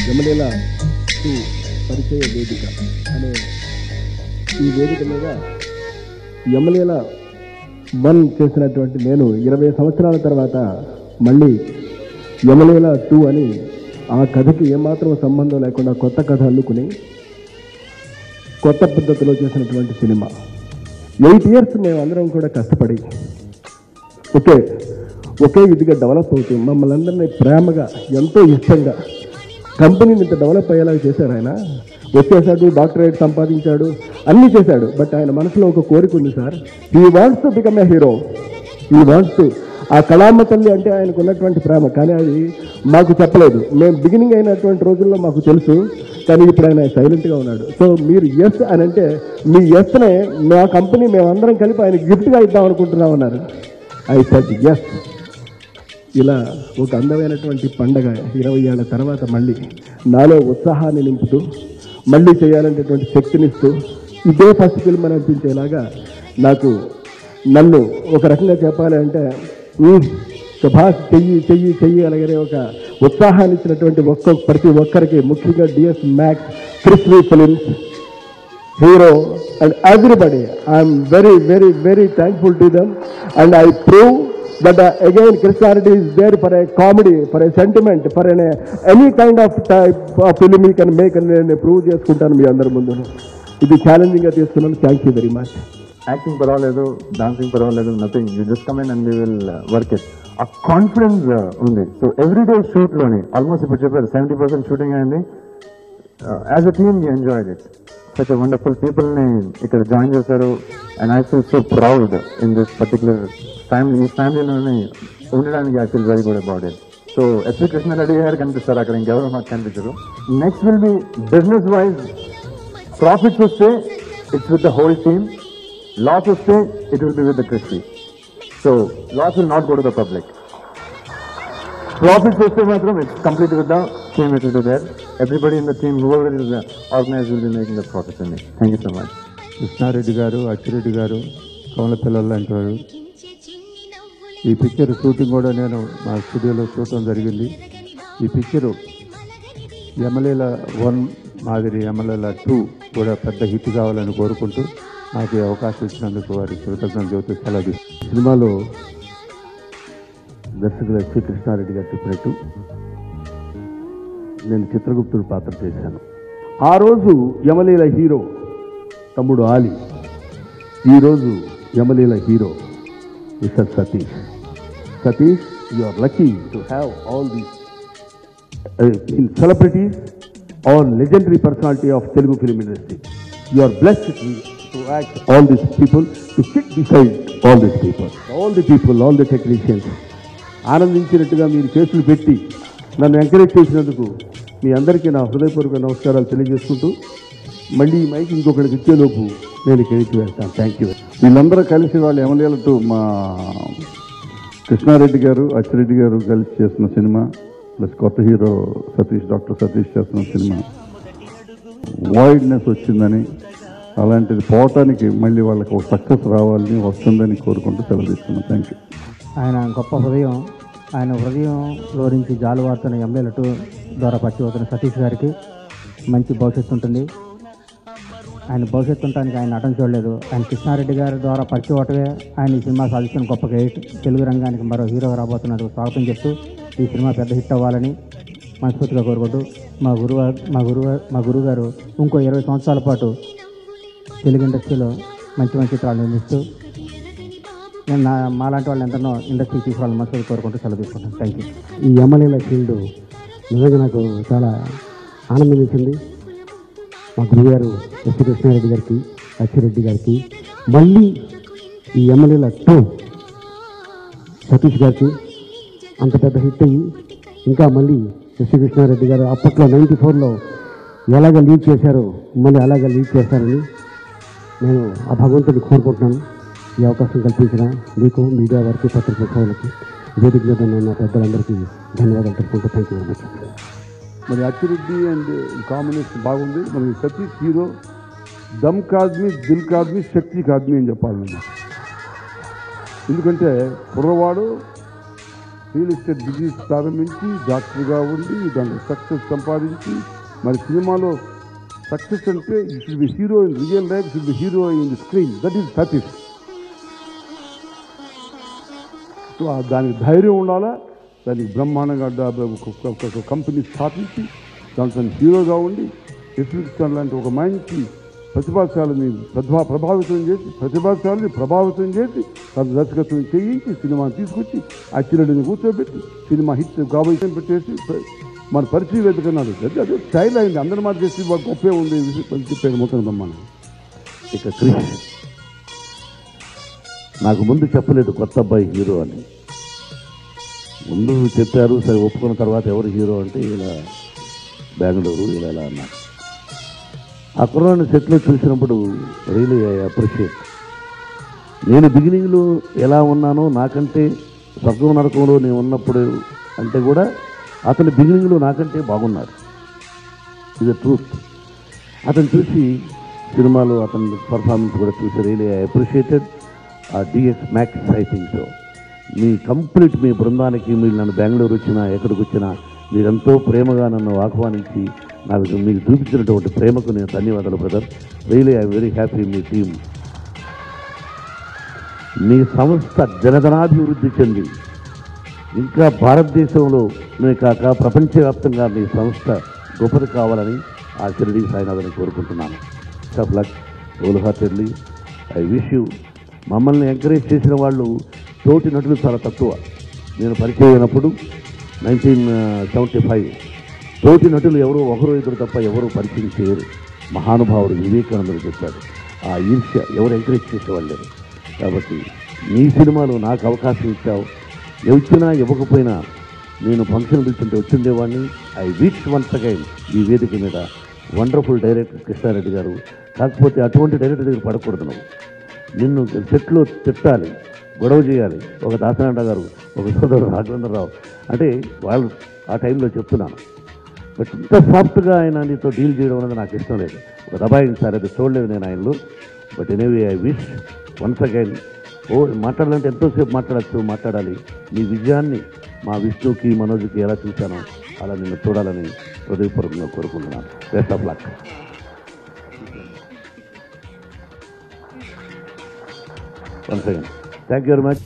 యమలీల 2 పరిచయ వేదిక అనే ఈ వేదిక మీద యమలీల 1 చేసినటువంటి నేను 20 సంవత్సరాల తర్వాత మళ్ళీ యమలీల 2 అని ఆ కథకి ఏమాత్రం సంబంధం లేకుండా కొత్త కథ అల్లుకుని కొత్త పద్ధతిలో చేసినటువంటి సినిమా. 8 years మేమందరం కూడా కష్టపడి ఒకే విధిగా డెవలప్ అవుతుంది. మమ్మల్ని అందరినీ ప్రేమగా ఎంతో ఇష్టంగా కంపెనీని ఇంత డెవలప్ అయ్యేలాగా చేశారు. ఆయన వచ్చేసాడు, డాక్టరేట్ సంపాదించాడు, అన్నీ చేశాడు. బట్ ఆయన మనసులో ఒక కోరిక ఉంది sir. He wants to become a hero. He wants to. ఆ కళామ్మ తల్లి అంటే ఆయనకు ఉన్నటువంటి ప్రేమ, కానీ అది మాకు చెప్పలేదు. మేము బిగినింగ్ అయినటువంటి రోజుల్లో మాకు తెలుసు, కానీ ఇప్పుడు ఆయన సైలెంట్గా ఉన్నాడు. సో మీరు ఎస్ అని అంటే మీ ఎస్నే మా కంపెనీ మేమందరం కలిపి ఆయన గిఫ్ట్గా ఇద్దాం అనుకుంటున్నాం అన్నారు. I said yes. ఇలా ఒక అందమైనటువంటి పండగ 20 ఏళ్ల తర్వాత మళ్ళీ నాలో ఉత్సాహాన్ని నింపుతూ మళ్ళీ చేయాలనేటువంటి శక్తినిస్తూ ఇదే ఫస్ట్ ఫిల్మ్ అని అనిపించేలాగా నన్ను ఒక రకంగా చెప్పాలి అంటే సుభాష్ చెయ్యి అలాగే ఒక ఉత్సాహాన్ని ఇచ్చినటువంటి ప్రతి ఒక్కరికి, ముఖ్యంగా DS Max, Kris V films, hero and everybody, I'm very very very thankful to them. And I prove that again Krishnarity is there for a comedy, for a sentiment, for any kind of type of film you can make and నేను prove చేసుకుంటాను మీ అందరి ముందు. ఇది ఛాలెంజింగ్గా తీసుకున్నాను. Thank you very much. Acting పర్వాలేదు, dancing పర్వాలేదు, nothing, you just come in and we will work it. ఆ కాన్ఫిడెన్స్ ఉంది. సో ఎవ్రీడే షూట్లోని ఆల్మోస్ట్ ఇప్పుడు చెప్పారు 70% షూటింగ్ అయింది. As a team you enjoyed it. Such a wonderful పీపుల్ని ఇక్కడ జాయిన్ చేశారు. And I feel so proud in this particular family. ఈ ఫ్యామిలీలోనే ఉండడానికి I feel very good about it. So SV Krishna Reddy garu కనిపిస్తారు అక్కడ, ఇంకెవరు మాకు కనిపించరు. Next will be business wise profits వస్తే it's with the whole team, loss వస్తే it will be with the crispy. So loss will not go to the public. Profits వస్తే మాత్రం it's complete with the team. It will be there. Everybody in the team whoever is organise will be making the profits అండి. Thank you so much. Krishna Reddy గారు, అచ్చిరెడ్డి గారు, కమల పిల్లలు లాంటి వారు. ఈ picture shooting కూడా నేను మా స్టూడియోలో చూడటం జరిగింది. ఈ పిక్చరు యమలీల 1 మాదిరి యమలీల 2 కూడా పెద్ద హిట్ కావాలని కోరుకుంటూ నాకు ఈ అవకాశం ఇచ్చినందుకు వారికి కృతజ్ఞతలు చెబుతూ సెలవు. సినిమాలో దర్శకుడు ఎస్వి కృష్ణారెడ్డి గారు చెప్పినట్టు నేను చిత్రగుప్తుడు పాత్ర చేశాను. ఆ రోజు యమలీల హీరో తమ్ముడు ఆలి, ఈరోజు Yamaleela hero mister Satish. Satish, you are lucky to have all these celebrities or legendary personality of Telugu film industry. You are blessed to act all these people, to sit beside all these people, all the technicians. ఆనందించినట్టుగా మీరు చేతులు పెట్టి నన్ను encourage చేసినందుకు మీ అందరికీ నా హృదయపూర్వక నమస్కారాలు తెలియజేసుకుంటూ మళ్ళీ ఈ మైక్ ఇంకొకరికి ఇచ్చేలోపు నేను ఇక్కడికి వెళ్తాను. Thank you. వీళ్ళందరూ కలిసి వాళ్ళు ఎమ్మెల్యేలతో మా కృష్ణారెడ్డి గారు, అచ్చిరెడ్డి గారు కలిసి చేసిన సినిమా ప్లస్ కొత్త హీరో డాక్టర్ సతీష్ చేస్తున్న సినిమా వాయిడ్నెస్ వచ్చిందని, అలాంటిది పోవటానికి మళ్ళీ వాళ్ళకి ఒక సక్సెస్ రావాలని వస్తుందని కోరుకుంటూ సెలవు తీసుకున్నాను. Thank you. ఆయన గొప్ప హృదయం, ఆయన హృదయంలో నుంచి జాలువారుతున్న ఎమ్మెల్యేలటు ద్వారా పరిచయం అవుతున్న సతీష్ గారికి మంచి భవిష్యత్తు ఉంటుంది. ఆయన భవిష్యత్తు ఉండటానికి ఆయన నటన చూడలేదు. ఆయన కృష్ణారెడ్డి గారి ద్వారా పరిచయం అవటమే ఆయన ఈ సినిమా సాధిస్తున్న గొప్ప గైట్. తెలుగు రంగానికి మరో హీరో రాబోతున్నందుకు స్వాగతం చెప్తూ ఈ సినిమా పెద్ద హిట్ అవ్వాలని మనస్ఫూర్తిగా కోరుకుంటూ మా గురువు గారు ఇంకో 20 సంవత్సరాల పాటు తెలుగు ఇండస్ట్రీలో మంచి మంచి చిత్రాలు నిర్మిస్తూ నేను మాలాంటి వాళ్ళు ఎంతనో ఇండస్ట్రీకి తీసుకురావాలని మనస్ఫూర్తి కోరుకుంటూ సెలవు తీసుకుంటాను. Thank you. ఈ ఎమ్మెల్యేల ఫీల్డ్ నిజంగా నాకు చాలా ఆనందం ఇచ్చింది. మా గురుగారు ఎస్ కృష్ణారెడ్డి గారికి, అచ్చిరెడ్డి గారికి, మళ్ళీ ఈ ఎమ్మెల్యేల 2 సతీష్ గారికి అంత పెద్ద హిట్ అయ్యి ఇంకా మళ్ళీ ఎస్ కృష్ణారెడ్డి గారు అప్పట్లో 94లో ఎలాగ లీడ్ చేశారో మళ్ళీ అలాగ లీడ్ చేశారని నేను ఆ భగవంతుని కోరుకుంటున్నాను. ఈ అవకాశం కల్పించిన మీకు, మీడియా వారికి, పత్రికా సోదరులకి, వేదిక మీద ఉన్న పెద్దలందరికీ ధన్యవాదాలు తెలుపుకుంటూ థ్యాంక్ యూ వెరీ మచ్. మరి అచ్చిరెడ్డి అండ్ కాంబినేషన్ బాగుంది. మరి సతీష్ హీరో దమ్ కాద్మి, దిల్ కాద్మి, శక్తి కాద్మి అని చెప్పాలి నేను. ఎందుకంటే కుర్రవాడు రియల్ ఎస్టేట్ బిజినెస్ ప్రారంభించి డాక్టర్గా ఉండి దాంట్లో సక్సెస్ సంపాదించి మరి సినిమాలో సక్సెస్ అంటే it should be hero in real life, should be hero in the screen. That is Satish. So దానికి ధైర్యం ఉండాలా, దానికి బ్రహ్మాండంగా ఒక కంపెనీ స్థాపించి దాంట్లో హీరోగా ఉండి ఎస్విక్స్టన్ లాంటి ఒక మంచి ప్రతిభాశాలని ప్రభావితం చేసి తన దర్శకత్వం చేయించి సినిమాని తీసుకొచ్చి అచ్చిరెడ్డిని కూర్చోబెట్టి సినిమా హిట్ కాబోయే పెట్టేసి మన పరిచయం వెతుకున్నాడు. అదే స్టైల్ అయింది. అందరి మాట చేసి గొప్పే ఉంది చెప్పాడు మొత్తం బ్రహ్మాండం. ఇక క్రిష్ నాకు ముందు చెప్పలేదు కొత్త అబ్బాయి హీరో అని. ముందు చెప్పారు, సరే ఒప్పుకున్న తర్వాత ఎవరు హీరో అంటే ఇలా బెంగళూరు ఇలా అన్నారు. ఆ కుర్రాన్ని సెట్లో చూసినప్పుడు రియలీ ఐ అప్రిషియేట్. నేను బిగినింగ్లో ఎలా ఉన్నానో నాకంటే స్వర్గం నరకంలో నేను ఉన్నప్పుడు అంటే కూడా అతని బిగినింగ్లో నాకంటే బాగున్నాడు. ఇది ట్రూత్. అతను చూసి సినిమాలో అతని పర్ఫార్మెన్స్ కూడా చూసి రియలీ ఐ అప్రిషియేటెడ్. ఆ DX max I think so. మీ కంప్లీట్ మీ బృందానికి మీరు నన్ను బెంగళూరు వచ్చినా ఎక్కడికి వచ్చినా మీరెంతో ప్రేమగా నన్ను ఆహ్వానించి మీకు చూపించినటువంటి ప్రేమకు నేను ధన్యవాదాలు brother. Really I'm very happy. మీ టీం, మీ సంస్థ జనధనాభివృద్ధి చెంది ఇంకా భారతదేశంలోనే కాక ప్రపంచవ్యాప్తంగా మీ సంస్థ గొప్పది కావాలని ఆ షిరిడి సాయినాథ్ని కోరుకుంటున్నాను. Of luck whole heartedly I wish you. మమ్మల్ని ఎంకరేజ్ చేసిన వాళ్ళు తోటి నటులు చాలా తక్కువ. నేను పరిచయం అయినప్పుడు 1975 తోటి నటులు ఎవరో ఒకరు ఇద్దరు తప్ప ఎవరు పరిచయం చేయరు. మహానుభావుడు వివేకానందుడు చెప్పాడు, ఆ ఈర్ష్య ఎవరు ఎంకరేజ్ చేసేవాళ్ళు లేరు. కాబట్టి నీ సినిమాలో నాకు అవకాశం ఇచ్చావు. ఇచ్చినా ఇవ్వకపోయినా నేను ఫంక్షన్ పిలుచుంటే వచ్చిండేవాడిని. ఐ విష్ వన్స్ అగైన్ ఈ వేదిక మీద వండర్ఫుల్ డైరెక్టర్ కృష్ణారెడ్డి గారు. కాకపోతే అటువంటి డైరెక్టర్ దగ్గర పడకూడదు. నువ్వు నిన్ను సెట్లో తిట్టాలి, గొడవ చేయాలి. ఒక దాసనారాయణ గారు, ఒక సోదరుడు రాఘవేంద్రరావు అంటే వాళ్ళు ఆ టైంలో చెప్తున్నాను. బట్ ఇంత సాఫ్ట్గా ఆయన నీతో డీల్ చేయడం అనేది నాకు ఇష్టం లేదు. ఒక దబాయించారు, అది చూడలేదు నేను ఆయనలో. But anyway I wish once again. మాట్లాడాలంటే ఎంతోసేపు మాట్లాడాలి. నీ విజయాన్ని మా విష్ణుకి మనోజ్కి ఎలా చూశానో అలా నిన్ను చూడాలని హృదయపూర్వకంగా కోరుకుంటున్నాను. Best of luck. Once again thank you very much.